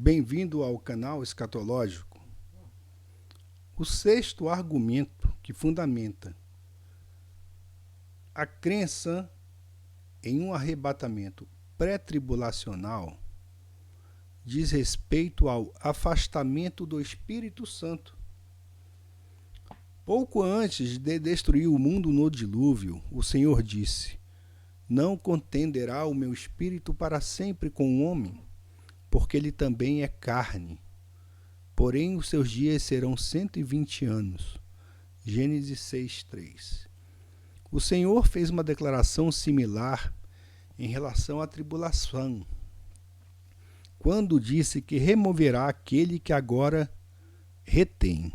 Bem-vindo ao canal Escatológico. O sexto argumento que fundamenta a crença em um arrebatamento pré-tribulacional diz respeito ao afastamento do Espírito Santo. Pouco antes de destruir o mundo no dilúvio, o Senhor disse: "Não contenderá o meu espírito para sempre com o homem, porque ele também é carne. Porém, os seus dias serão 120 anos." Gênesis 6:3. O Senhor fez uma declaração similar em relação à tribulação, quando disse que removerá aquele que agora retém.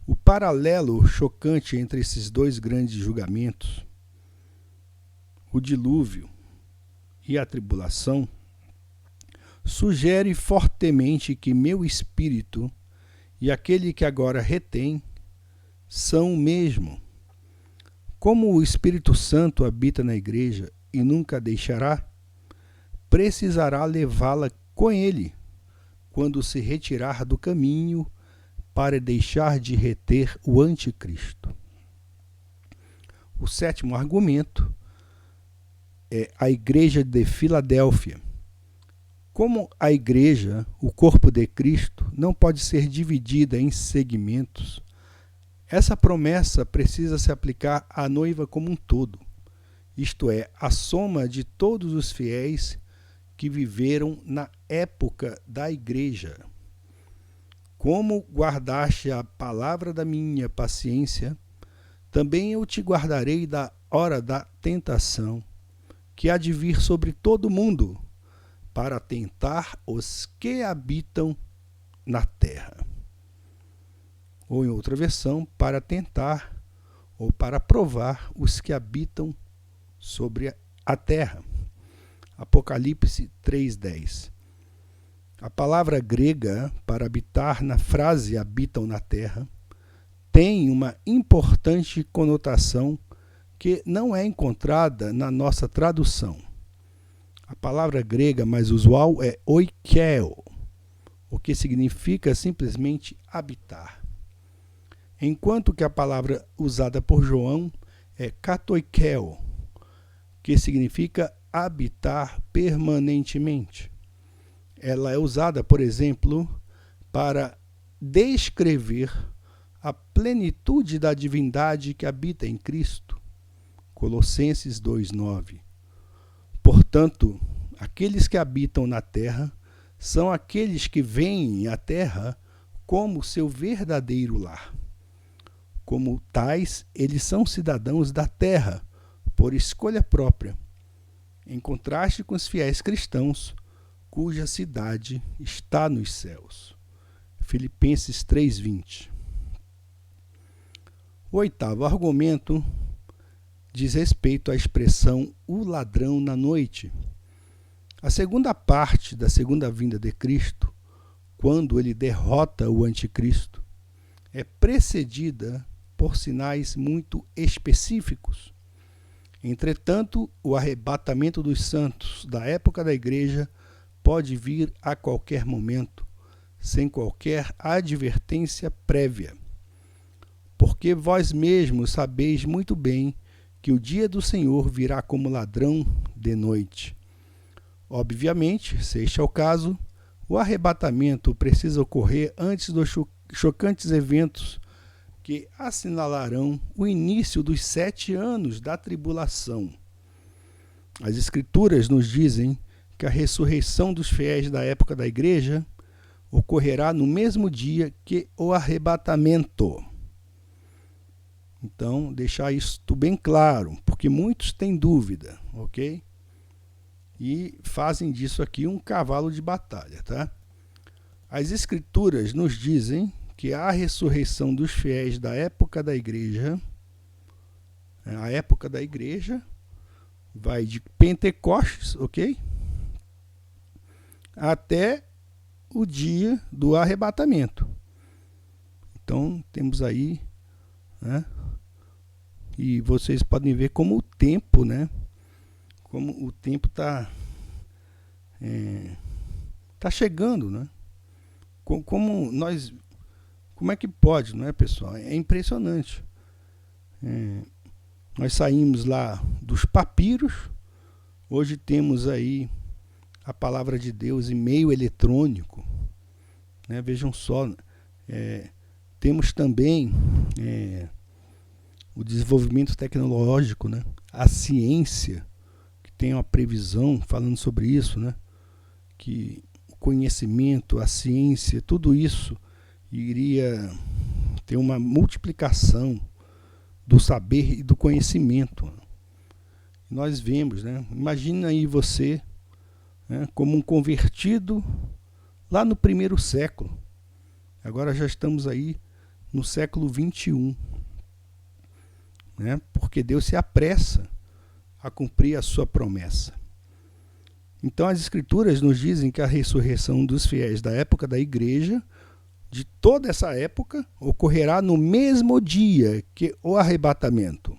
O paralelo chocante entre esses dois grandes julgamentos, o dilúvio e a tribulação, sugere fortemente que meu espírito e aquele que agora retém são o mesmo. Como o Espírito Santo habita na igreja e nunca a deixará, precisará levá-la com ele quando se retirar do caminho para deixar de reter o anticristo. O sétimo argumento é a igreja de Filadélfia. Como a igreja, o corpo de Cristo, não pode ser dividida em segmentos, essa promessa precisa se aplicar à noiva como um todo, isto é, a soma de todos os fiéis que viveram na época da igreja. Como guardaste a palavra da minha paciência, também eu te guardarei da hora da tentação, que há de vir sobre todo o mundo, para tentar os que habitam na terra. Ou em outra versão, para tentar ou para provar os que habitam sobre a terra. Apocalipse 3:10. A palavra grega para habitar na frase habitam na terra tem uma importante conotação que não é encontrada na nossa tradução. A palavra grega mais usual é oikeo, o que significa simplesmente habitar. Enquanto que a palavra usada por João é katoikeo, que significa habitar permanentemente. Ela é usada, por exemplo, para descrever a plenitude da divindade que habita em Cristo. Colossenses 2:9. Portanto, aqueles que habitam na terra são aqueles que veem a terra como seu verdadeiro lar. Como tais, eles são cidadãos da terra, por escolha própria, em contraste com os fiéis cristãos, cuja cidade está nos céus. Filipenses 3:20. O oitavo argumento diz respeito à expressão "o ladrão na noite". A segunda parte da segunda vinda de Cristo, quando ele derrota o anticristo, é precedida por sinais muito específicos. Entretanto, o arrebatamento dos santos da época da igreja pode vir a qualquer momento, sem qualquer advertência prévia. Porque vós mesmos sabeis muito bem que o dia do Senhor virá como ladrão de noite. Obviamente, se este é o caso, o arrebatamento precisa ocorrer antes dos chocantes eventos que assinalarão o início dos 7 anos da tribulação. As Escrituras nos dizem que a ressurreição dos fiéis da época da igreja ocorrerá no mesmo dia que o arrebatamento. Então, deixar isto bem claro, porque muitos têm dúvida, ok? E fazem disso aqui um cavalo de batalha, tá? As Escrituras nos dizem que a ressurreição dos fiéis da época da igreja, a época da igreja vai de Pentecostes, ok? Até o dia do arrebatamento. Então, temos aí, né? E vocês podem ver como o tempo, né? Como o tempo está Está chegando, né? Como é que pode, não é, pessoal? É impressionante. Nós saímos lá dos papiros, hoje temos aí a palavra de Deus em meio eletrônico, né? Vejam só, temos também o desenvolvimento tecnológico, né? A ciência, que tem uma previsão falando sobre isso, né? Que o conhecimento, a ciência, tudo isso iria ter uma multiplicação do saber e do conhecimento. Nós vemos, né? Imagina aí você, né, como um convertido lá no primeiro século. Agora já estamos aí no século 21, né? Porque Deus se apressa a cumprir a sua promessa. Então as Escrituras nos dizem que a ressurreição dos fiéis da época da igreja, de toda essa época, ocorrerá no mesmo dia que o arrebatamento.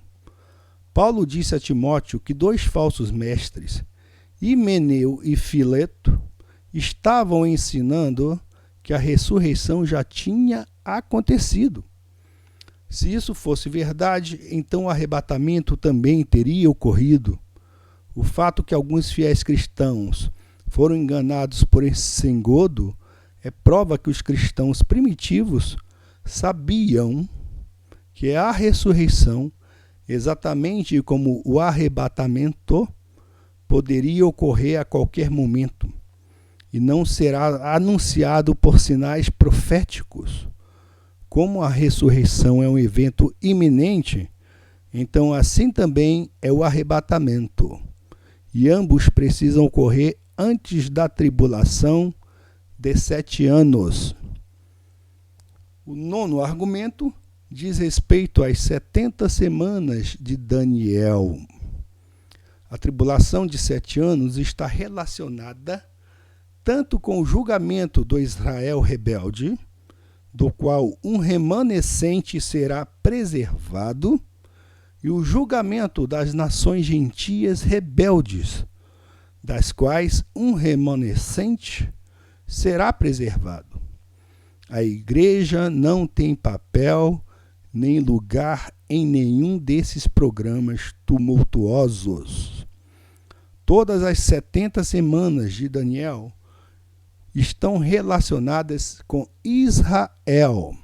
Paulo disse a Timóteo que 2 falsos mestres, Himeneu e Fileto, estavam ensinando que a ressurreição já tinha acontecido. Se isso fosse verdade, então o arrebatamento também teria ocorrido. O fato que alguns fiéis cristãos foram enganados por esse engodo é prova que os cristãos primitivos sabiam que a ressurreição, exatamente como o arrebatamento, poderia ocorrer a qualquer momento e não será anunciado por sinais proféticos. Como a ressurreição é um evento iminente, então assim também é o arrebatamento. E ambos precisam ocorrer antes da tribulação de 7 anos. O 9º argumento diz respeito às 70 semanas de Daniel. A tribulação de 7 anos está relacionada tanto com o julgamento do Israel rebelde, do qual um remanescente será preservado, e o julgamento das nações gentias rebeldes, das quais um remanescente será preservado. A igreja não tem papel nem lugar em nenhum desses programas tumultuosos. Todas as 70 semanas de Daniel estão relacionadas com Israel.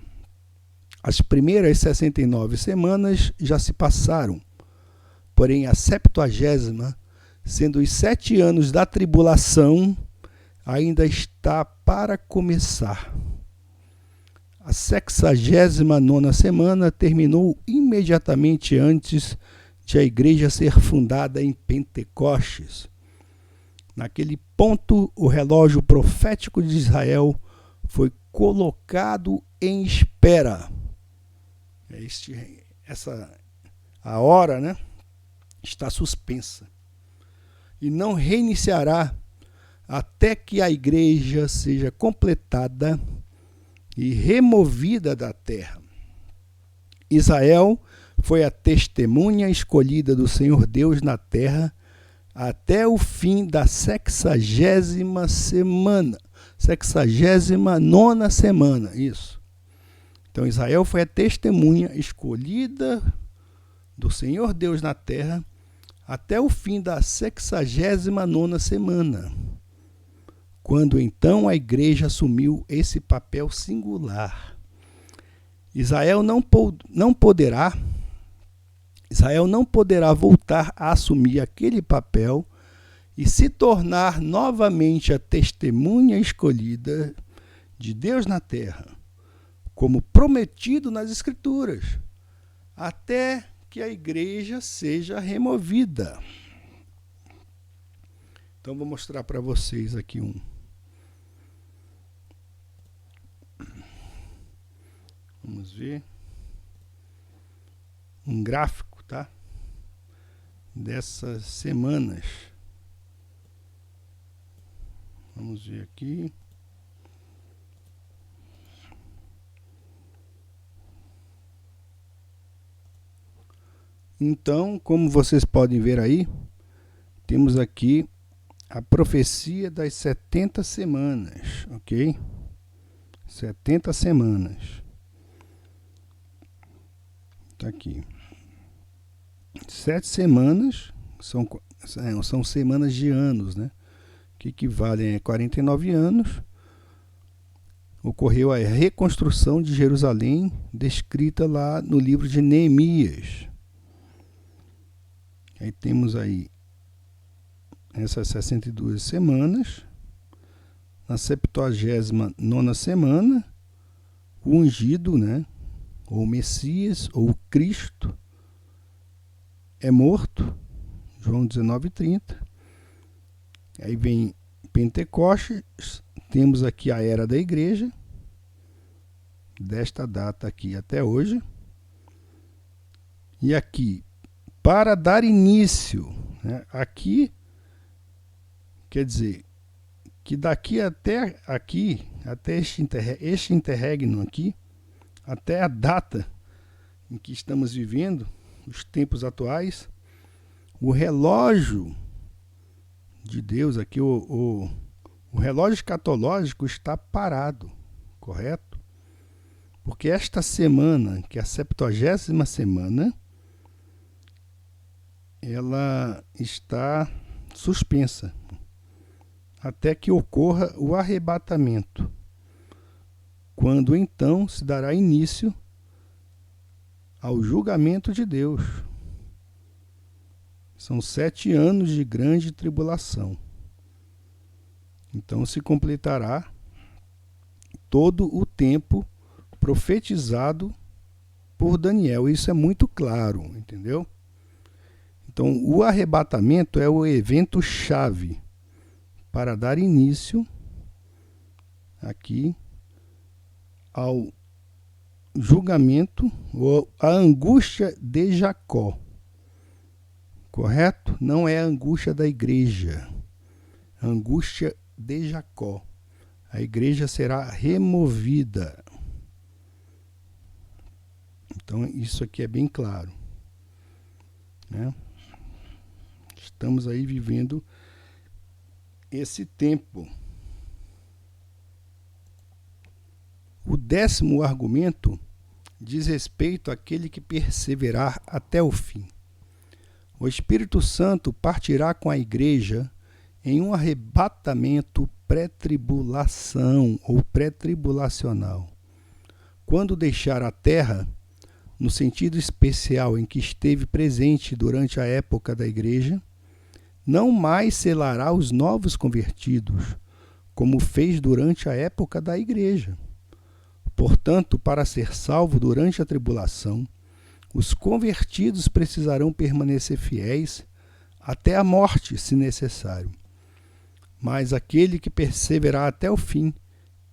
As primeiras 69 semanas já se passaram, porém a 70ª, sendo os 7 anos da tribulação, ainda está para começar. A 69ª semana terminou imediatamente antes de a igreja ser fundada em Pentecostes. Naquele ponto, o relógio profético de Israel foi colocado em espera. A hora, né, está suspensa e não reiniciará até que a igreja seja completada e removida da terra. Israel foi a testemunha escolhida do Senhor Deus na terra até o fim da 60ª semana. 69ª semana, isso. Então Israel foi a testemunha escolhida do Senhor Deus na terra até o fim da 69ª semana, quando então a igreja assumiu esse papel singular. Israel não poderá voltar a assumir aquele papel e se tornar novamente a testemunha escolhida de Deus na terra, como prometido nas Escrituras, até que a igreja seja removida. Então vou mostrar para vocês aqui vamos ver um gráfico, tá? Dessas semanas. Vamos ver aqui. Então, como vocês podem ver aí, temos aqui a profecia das 70 semanas, ok? 70 semanas. Tá aqui. 7 semanas são semanas de anos, né? Que equivalem a 49 anos. Ocorreu a reconstrução de Jerusalém, descrita lá no livro de Neemias. Aí temos aí essas 62 semanas. Na 79ª semana, o ungido, né? Ou o Messias, ou o Cristo, é morto. João 19:30. Aí vem Pentecostes. Temos aqui a era da igreja, desta data aqui até hoje. E aqui, para dar início, né? Aqui, quer dizer, que daqui até aqui, até este interregno aqui, até a data em que estamos vivendo, os tempos atuais, o relógio de Deus aqui, o relógio escatológico está parado, correto? Porque esta semana, que é a 70ª semana, ela está suspensa até que ocorra o arrebatamento, quando então se dará início ao julgamento de Deus. São 7 anos de grande tribulação. Então se completará todo o tempo profetizado por Daniel. Isso é muito claro, entendeu? Então o arrebatamento é o evento chave para dar início aqui ao julgamento ou a angústia de Jacó. Correto? Não é a angústia da igreja. A angústia de Jacó. A igreja será removida. Então isso aqui é bem claro, né? Estamos aí vivendo esse tempo. O 10º argumento diz respeito àquele que perseverar até o fim. O Espírito Santo partirá com a igreja em um arrebatamento pré-tribulação ou pré-tribulacional. Quando deixar a terra, no sentido especial em que esteve presente durante a época da igreja, não mais selará os novos convertidos, como fez durante a época da igreja. Portanto, para ser salvo durante a tribulação, os convertidos precisarão permanecer fiéis até a morte, se necessário. Mas aquele que perseverar até o fim,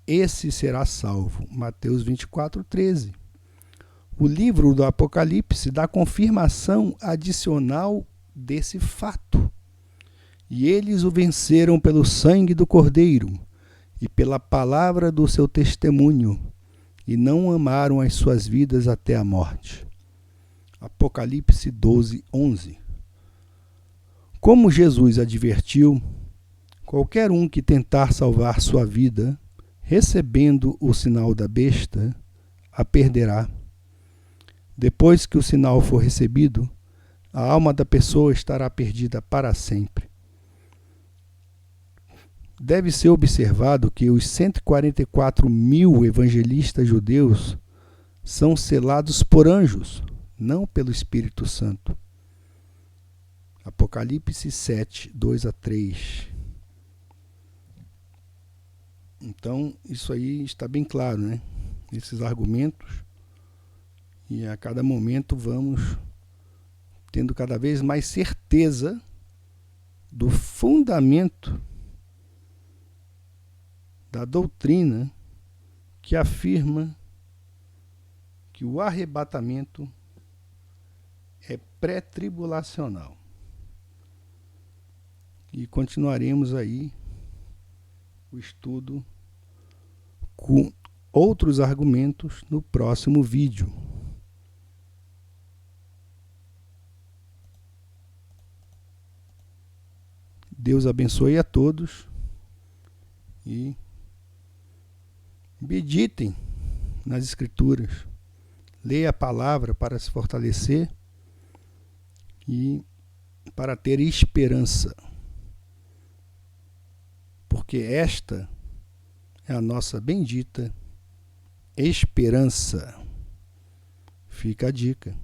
esse será salvo. Mateus 24:13. O livro do Apocalipse dá confirmação adicional desse fato. E eles o venceram pelo sangue do Cordeiro e pela palavra do seu testemunho, e não amaram as suas vidas até a morte. Apocalipse 12:11. Como Jesus advertiu, qualquer um que tentar salvar sua vida, recebendo o sinal da besta, a perderá. Depois que o sinal for recebido, a alma da pessoa estará perdida para sempre. Deve ser observado que os 144.000 evangelistas judeus são selados por anjos, não pelo Espírito Santo. Apocalipse 7, 2-3. Então, isso aí está bem claro, né? Esses argumentos. E a cada momento vamos tendo cada vez mais certeza do fundamento da doutrina que afirma que o arrebatamento é pré-tribulacional. E continuaremos aí o estudo com outros argumentos no próximo vídeo. Deus abençoe a todos e meditem nas Escrituras. Leia a palavra para se fortalecer e para ter esperança. Porque esta é a nossa bendita esperança. Fica a dica.